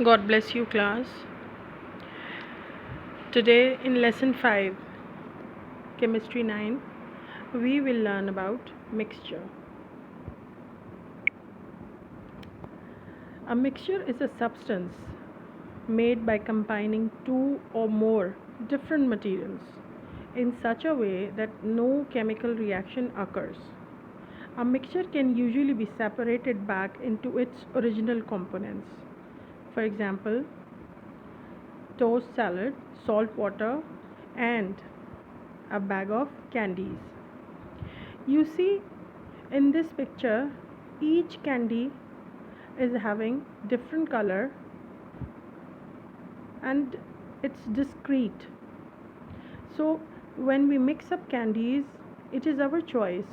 God bless you, class. Today in lesson 5, chemistry 9, we will learn about mixture. A mixture is a substance made by combining two or more different materials in such a way that no chemical reaction occurs. A mixture can usually be separated back into its original components. For example, toast salad, salt water, and a bag of candies. You see in this picture, each candy is having different color and it's discrete. So when we mix up candies, it is our choice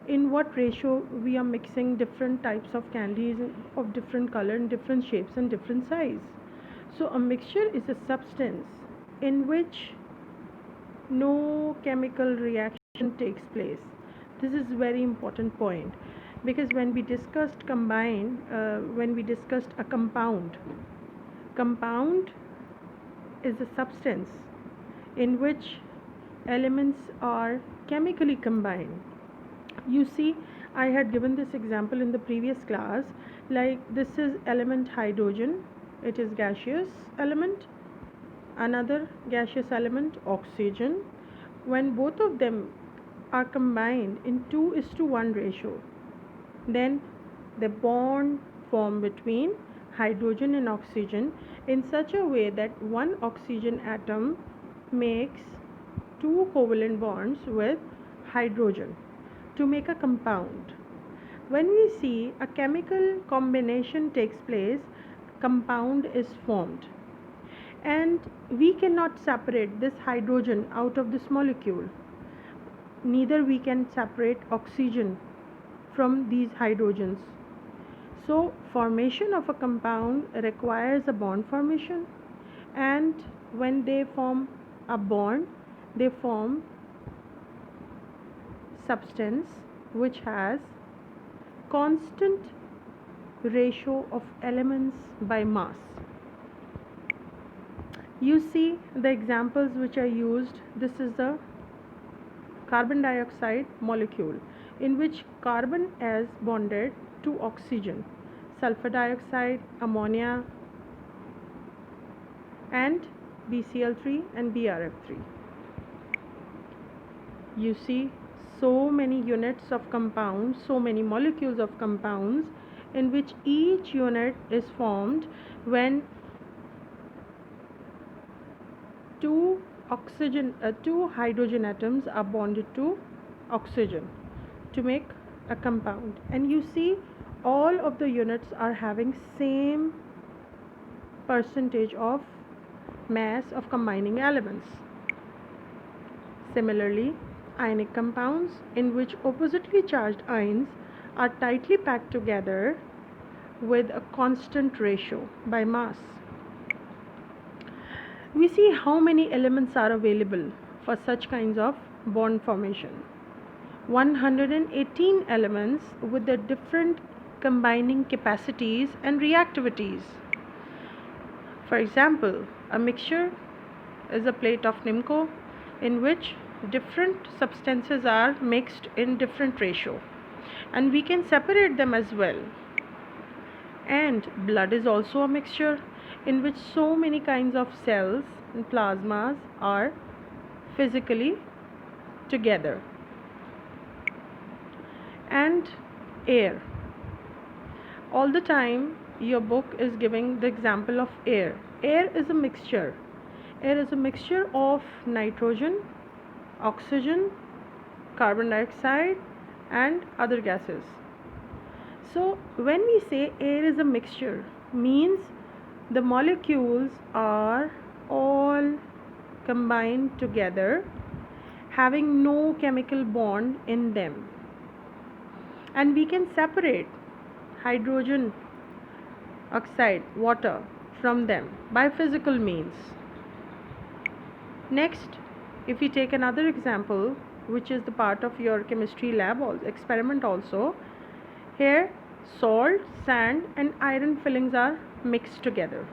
in what ratio we are mixing different types of candies of different color and different shapes and different size. So a mixture is a substance in which no chemical reaction takes place. This is very important point, because when we discussed a compound is a substance in which elements are chemically combined. You see, I had given this example in the previous class. Like, this is element hydrogen, it is gaseous element. Another gaseous element, oxygen. When both of them are combined in 2:1 ratio, then the bond form between hydrogen and oxygen in such a way that one oxygen atom makes two covalent bonds with hydrogen to make a compound. When we see a chemical combination takes place, compound is formed, and we cannot separate this hydrogen out of this molecule. Neither we can separate oxygen from these hydrogens. So formation of a compound requires a bond formation, and when they form a bond, they form substance which has constant ratio of elements by mass. You see the examples which are used. This is the carbon dioxide molecule in which carbon is bonded to oxygen, sulfur dioxide, ammonia, and BCl3 and BRF3. You see so many units of compounds, so many molecules of compounds in which each unit is formed when two hydrogen atoms are bonded to oxygen to make a compound. And you see all of the units are having same percentage of mass of combining elements. Similarly, ionic compounds in which oppositely charged ions are tightly packed together with a constant ratio by mass. We see how many elements are available for such kinds of bond formation. 118 elements with the different combining capacities and reactivities. For example, a mixture is a plate of Nimco in which different substances are mixed in different ratio, and we can separate them as well. And blood is also a mixture in which so many kinds of cells and plasmas are physically together. And air. All the time your book is giving the example of air. Air is a mixture. Air is a mixture of nitrogen, oxygen, carbon dioxide, and other gases. So when we say air is a mixture, means the molecules are all combined together, having no chemical bond in them, and we can separate hydrogen oxide, water, from them by physical means. Next, if we take another example, which is the part of your chemistry lab experiment also, here salt, sand and iron fillings are mixed together.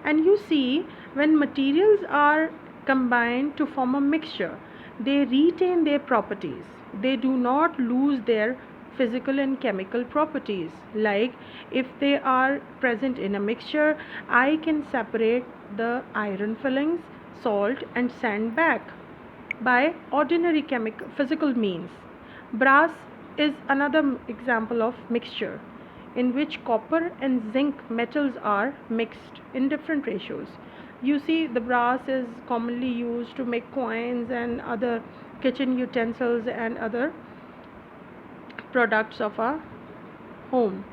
And you see, when materials are combined to form a mixture, they retain their properties. They do not lose their physical and chemical properties. Like if they are present in a mixture, I can separate the iron fillings, salt and sand back by ordinary chemical physical means. Brass is another example of mixture in which copper and zinc metals are mixed in different ratios. You see, the brass is commonly used to make coins and other kitchen utensils and other products of our home.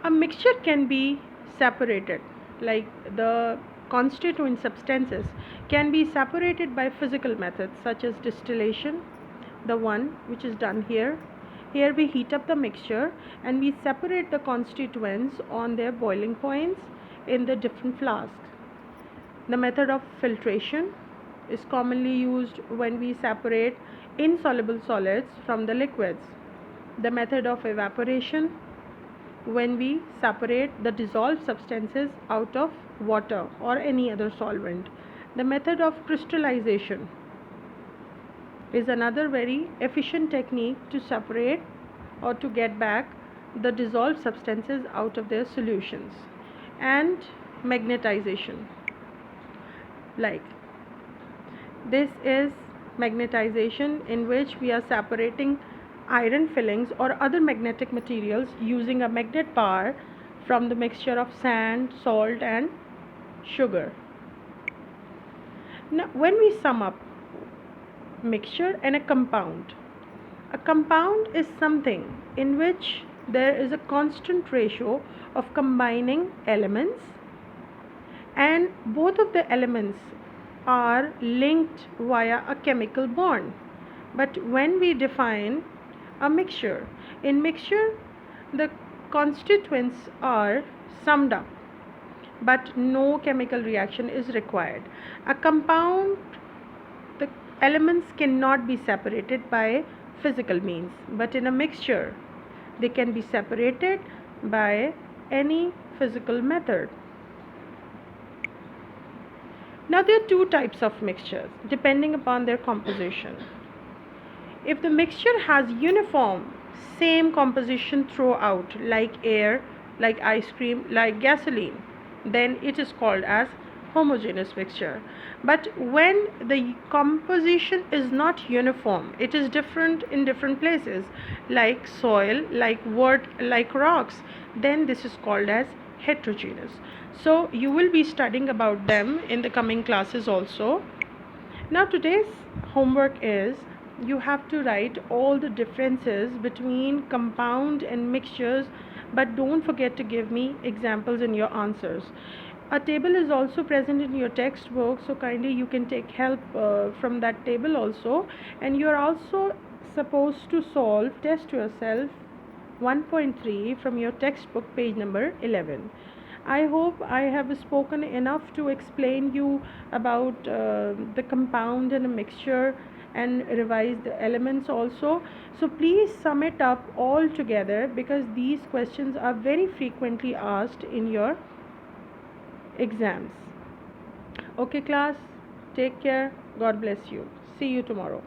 A mixture can be separated, like the constituent substances can be separated by physical methods such as distillation, the one which is done here. Here we heat up the mixture and we separate the constituents on their boiling points in the different flasks. The method of filtration is commonly used when we separate insoluble solids from the liquids. The method of evaporation, when we separate the dissolved substances out of water or any other solvent. The method of crystallization is another very efficient technique to separate or to get back the dissolved substances out of their solutions. And magnetization, like this is magnetization in which we are separating iron fillings or other magnetic materials using a magnet bar from the mixture of sand, salt and sugar. Now when we sum up mixture and a compound is something in which there is a constant ratio of combining elements and both of the elements are linked via a chemical bond. But when we define a mixture, in mixture the constituents are summed up but no chemical reaction is required. A compound, the elements cannot be separated by physical means, but in a mixture they can be separated by any physical method. Now there are two types of mixtures depending upon their composition. If the mixture has uniform same composition throughout, like air, like ice cream, like gasoline, then it is called as homogeneous mixture. But when the composition is not uniform, it is different in different places, like soil, like wood, like rocks, then this is called as heterogeneous. So you will be studying about them in the coming classes also. Now today's homework is you have to write all the differences between compound and mixtures, but don't forget to give me examples in your answers. A table is also present in your textbook, so kindly you can take help from that table also. And you are also supposed to solve test yourself 1.3 from your textbook page number 11. I hope I have spoken enough to explain you about the compound and a mixture and revise the elements also. So please sum it up all together because these questions are very frequently asked in your exams. Okay class, take care. God bless you. See you tomorrow.